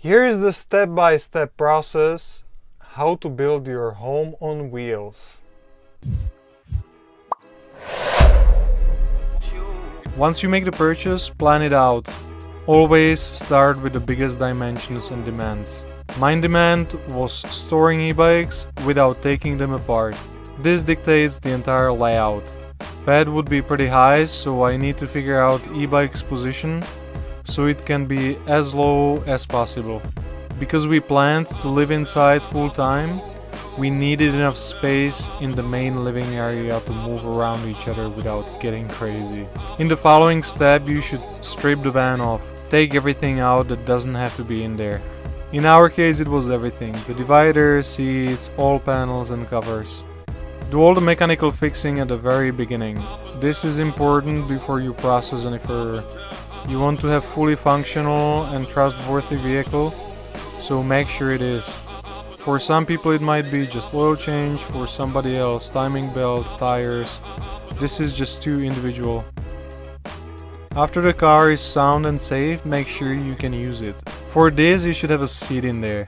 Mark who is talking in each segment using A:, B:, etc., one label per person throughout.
A: Here is the step-by-step process how to build your home on wheels. Once you make the purchase, plan it out. Always start with the biggest dimensions and demands. My demand was storing e-bikes without taking them apart. This dictates the entire layout. Bed would be pretty high, so I need to figure out e-bike's position so it can be as low as possible. Because we planned to live inside full time, we needed enough space in the main living area to move around each other without getting crazy. In the following step, you should strip the van off. Take everything out that doesn't have to be in there. In our case, it was everything: the divider, seats, all panels and covers. Do all the mechanical fixing at the very beginning. This is important before you process any further. You want to have fully functional and trustworthy vehicle, so make sure it is. For some people it might be just oil change, for somebody else timing belt, tires. This is just too individual. After the car is sound and safe, make sure you can use it. For this you should have a seat in there.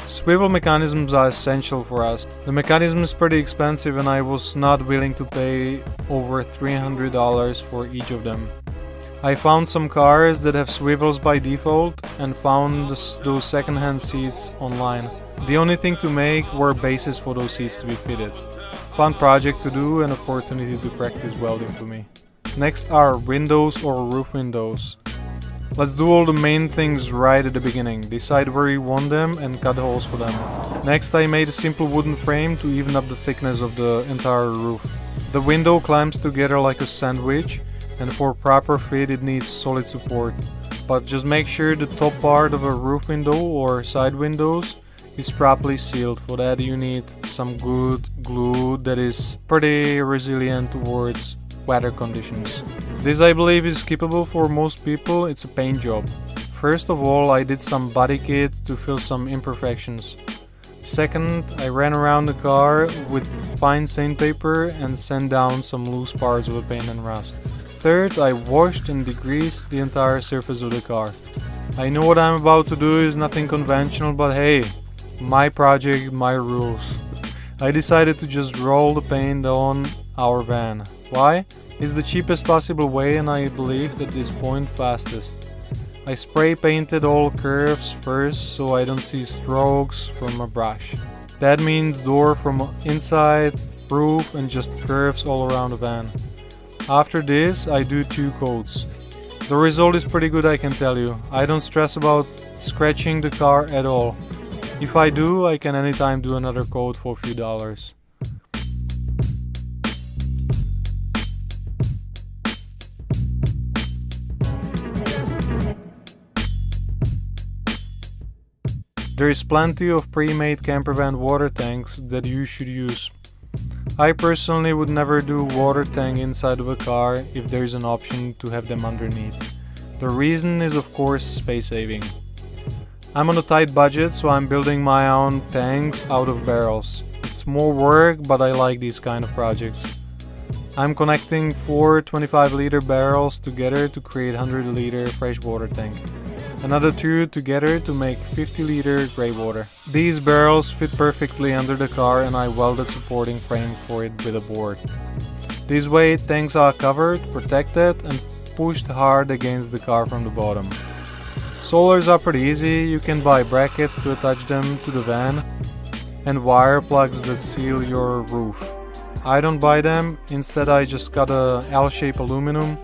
A: Swivel mechanisms are essential for us. The mechanism is pretty expensive and I was not willing to pay over $300 for each of them. I found some cars that have swivels by default and found those second-hand seats online. The only thing to make were bases for those seats to be fitted. Fun project to do and opportunity to practice welding for me. Next are windows or roof windows. Let's do all the main things right at the beginning. Decide where you want them and cut holes for them. Next I made a simple wooden frame to even up the thickness of the entire roof. The window clamps together like a sandwich, and for proper fit it needs solid support. But just make sure the top part of a roof window or side windows is properly sealed. For that you need some good glue that is pretty resilient towards weather conditions. This I believe is skippable for most people. It's a paint job. First of all, I did some body kit to fill some imperfections. Second, I ran around the car with fine sandpaper and sand down some loose parts of the paint and rust. Third, I washed and degreased the entire surface of the car. I know what I'm about to do is nothing conventional, but hey, my project, my rules. I decided to just roll the paint on our van. Why? It's the cheapest possible way and I believe at this point fastest. I spray painted all curves first so I don't see strokes from a brush. That means door from inside, roof and just curves all around the van. After this I do 2 coats. The result is pretty good, I can tell you. I don't stress about scratching the car at all. If I do, I can anytime do another coat for a few dollars. There is plenty of pre-made campervan water tanks that you should use. I personally would never do water tank inside of a car if there is an option to have them underneath. The reason is of course space saving. I'm on a tight budget, so I'm building my own tanks out of barrels. It's more work, but I like these kind of projects. I'm connecting 4 25-liter barrels together to create 100-liter freshwater tank. Another 2 together to make 50-liter grey water. These barrels fit perfectly under the car and I welded supporting frame for it with a board. This way tanks are covered, protected and pushed hard against the car from the bottom. Solars are pretty easy. You can buy brackets to attach them to the van and wire plugs that seal your roof. I don't buy them, instead I just cut a L-shaped aluminum,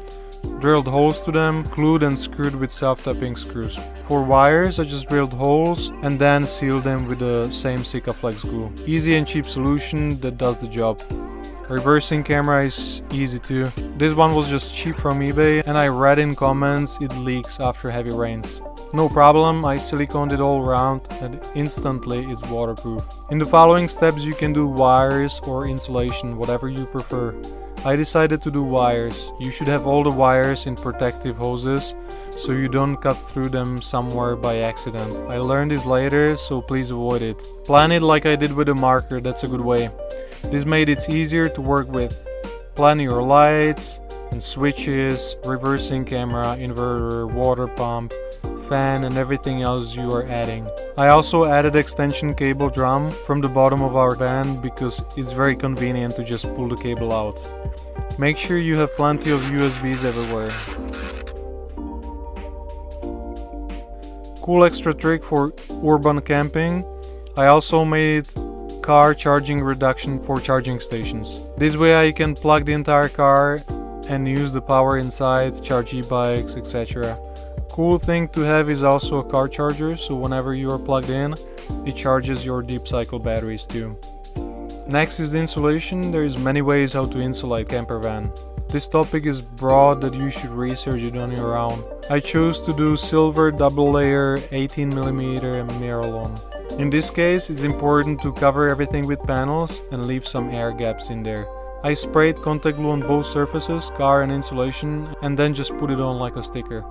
A: drilled holes to them, glued and screwed with self-tapping screws. For wires I just drilled holes and then sealed them with the same Sikaflex glue. Easy and cheap solution that does the job. Reversing camera is easy too. This one was just cheap from eBay and I read in comments it leaks after heavy rains. No problem, I siliconed it all around and instantly it's waterproof. In the following steps you can do wires or insulation, whatever you prefer. I decided to do wires. You should have all the wires in protective hoses so you don't cut through them somewhere by accident. I learned this later, so please avoid it. Plan it like I did with a marker, that's a good way. This made it easier to work with. Plan your lights and switches, reversing camera, inverter, water pump, fan and everything else you are adding. I also added extension cable drum from the bottom of our van because it's very convenient to just pull the cable out. Make sure you have plenty of USBs everywhere. Cool extra trick for urban camping, I also made car charging reduction for charging stations. This way I can plug the entire car and use the power inside, charge e-bikes, etc. Cool thing to have is also a car charger, so whenever you are plugged in, it charges your deep cycle batteries too. Next is the insulation. There is many ways how to insulate camper van. This topic is broad that you should research it on your own. I chose to do silver double layer 18mm Miralon. In this case, it's important to cover everything with panels and leave some air gaps in there. I sprayed contact glue on both surfaces, car and insulation, and then just put it on like a sticker.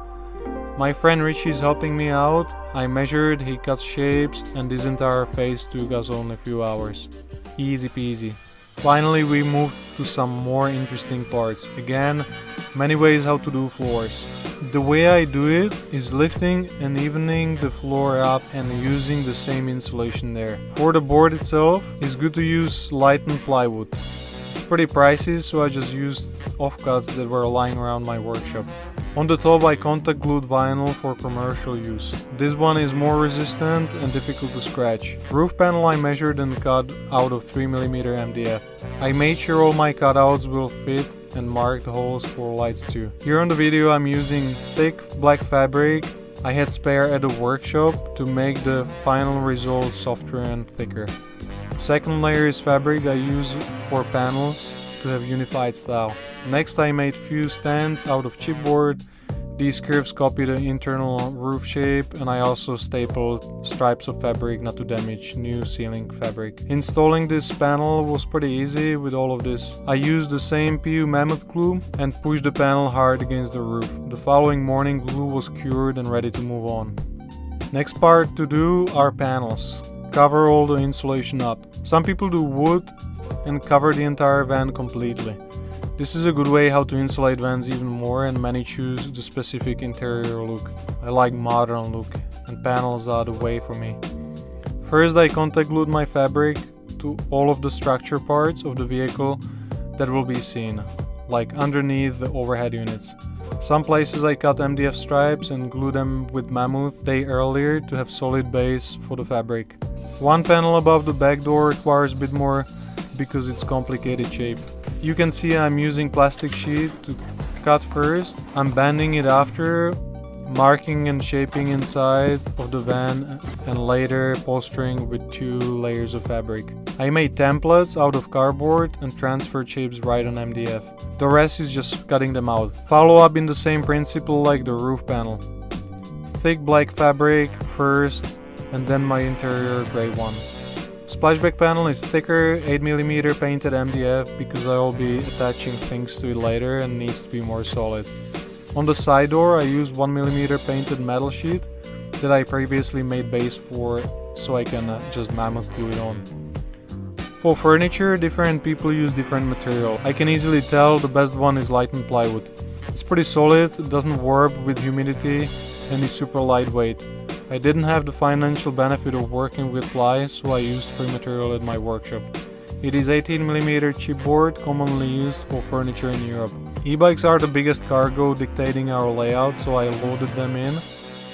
A: My friend Richie is helping me out. I measured, he cut shapes, and this entire phase took us only a few hours. Easy peasy. Finally, we moved to some more interesting parts. Again, many ways how to do floors. The way I do it is lifting and evening the floor up and using the same insulation there. For the board itself, it's good to use lightened plywood. It's pretty pricey, so I just used offcuts that were lying around my workshop. On the top I contact glued vinyl for commercial use. This one is more resistant and difficult to scratch. Roof panel I measured and cut out of 3mm MDF. I made sure all my cutouts will fit and marked holes for lights too. Here on the video I'm using thick black fabric I had spare at the workshop to make the final result softer and thicker. Second layer is fabric I use for panels to have unified style. Next I made few stands out of chipboard. These curves copy the internal roof shape, and I also stapled stripes of fabric not to damage new ceiling fabric. Installing this panel was pretty easy with all of this. I used the same PU mammoth glue and pushed the panel hard against the roof. The following morning glue was cured and ready to move on. Next part to do are panels. Cover all the insulation up. Some people do wood and cover the entire van completely. This is a good way how to insulate vans even more, and many choose the specific interior look. I like modern look, and panels are the way for me. First I contact glued my fabric to all of the structure parts of the vehicle that will be seen, like underneath the overhead units. Some places I cut MDF stripes and glue them with mammoth day earlier to have solid base for the fabric. One panel above the back door requires a bit more because it's complicated shape. You can see I'm using plastic sheet to cut first. I'm bending it after, marking and shaping inside of the van, and later polstering with 2 layers of fabric. I made templates out of cardboard and transferred shapes right on MDF. The rest is just cutting them out. Follow up in the same principle like the roof panel. Thick black fabric first and then my interior gray one. Splashback panel is thicker, 8mm painted MDF because I will be attaching things to it later and needs to be more solid. On the side door I used 1mm painted metal sheet that I previously made base for, so I can just mammoth glue it on. For furniture, different people use different material. I can easily tell the best one is lightened plywood. It's pretty solid, it doesn't warp with humidity and is super lightweight. I didn't have the financial benefit of working with ply, so I used free material at my workshop. It is 18mm chipboard, commonly used for furniture in Europe. E-bikes are the biggest cargo dictating our layout, so I loaded them in,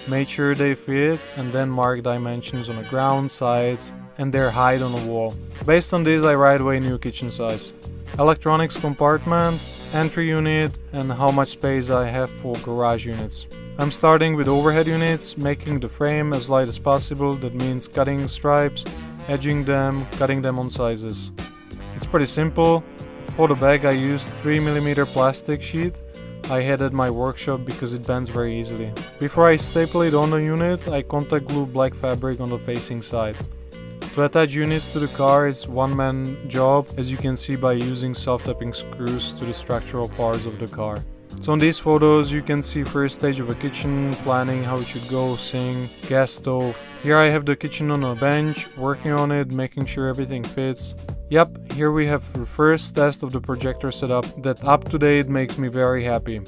A: made sure they fit, and then marked dimensions on the ground, sides, and their height on the wall. Based on this I right away knew kitchen size, electronics compartment, entry unit, and how much space I have for garage units. I'm starting with overhead units, making the frame as light as possible. That means cutting stripes, edging them, cutting them on sizes. It's pretty simple. For the back I used 3mm plastic sheet I had at my workshop because it bends very easily. Before I staple it on the unit, I contact glue black fabric on the facing side. To attach units to the car is one-man job, as you can see by using self-tapping screws to the structural parts of the car. So in these photos you can see first stage of a kitchen, planning how it should go, sink, gas stove. Here I have the kitchen on a bench, working on it, making sure everything fits. Yep, here we have the first test of the projector setup that up to date makes me very happy.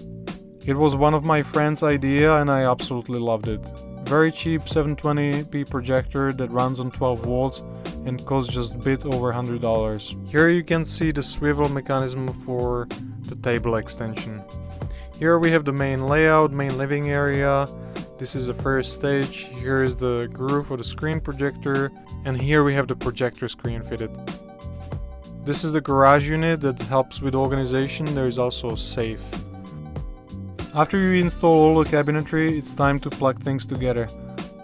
A: It was one of my friend's idea and I absolutely loved it. Very cheap 720p projector that runs on 12 volts and costs just a bit over $100. Here you can see the swivel mechanism for the table extension. Here we have the main layout, main living area. This is the first stage. Here is the groove for the screen projector, and here we have the projector screen fitted. This is the garage unit that helps with organization. There is also a safe. After you install all the cabinetry, it's time to plug things together.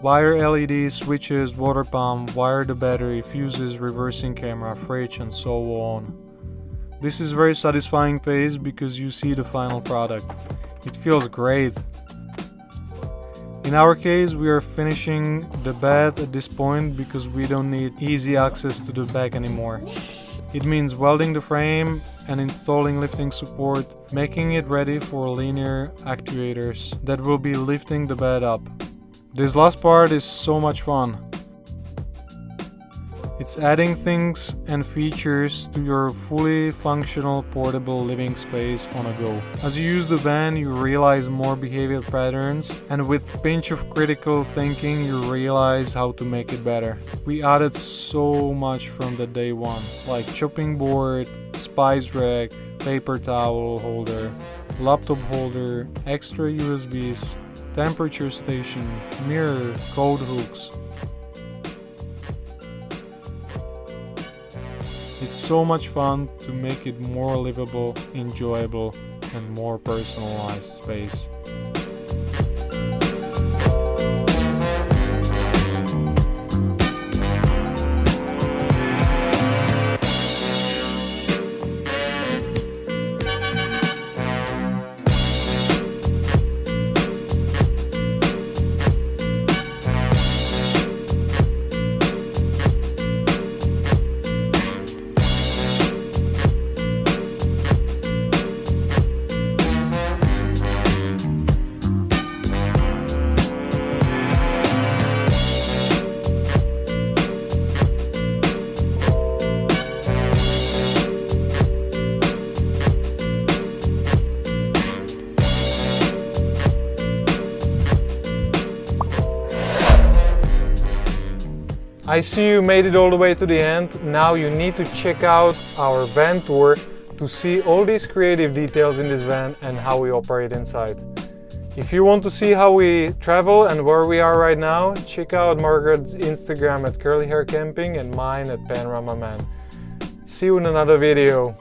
A: Wire LEDs, switches, water pump, wire the battery, fuses, reversing camera, fridge, and so on. This is very satisfying phase because you see the final product. It feels great. In our case, we are finishing the bed at this point because we don't need easy access to the back anymore. It means welding the frame and installing lifting support, making it ready for linear actuators that will be lifting the bed up. This last part is so much fun. It's adding things and features to your fully functional portable living space on a go. As you use the van, you realize more behavior patterns, and with a pinch of critical thinking, you realize how to make it better. We added so much from the day one, like chopping board, spice rack, paper towel holder, laptop holder, extra USBs, temperature station, mirror, code hooks. It's so much fun to make it more livable, enjoyable, and more personalized space. I see you made it all the way to the end. Now you need to check out our van tour to see all these creative details in this van and how we operate inside. If you want to see how we travel and where we are right now, check out Margaret's Instagram at Curly Hair Camping and mine at Panorama Man. See you in another video.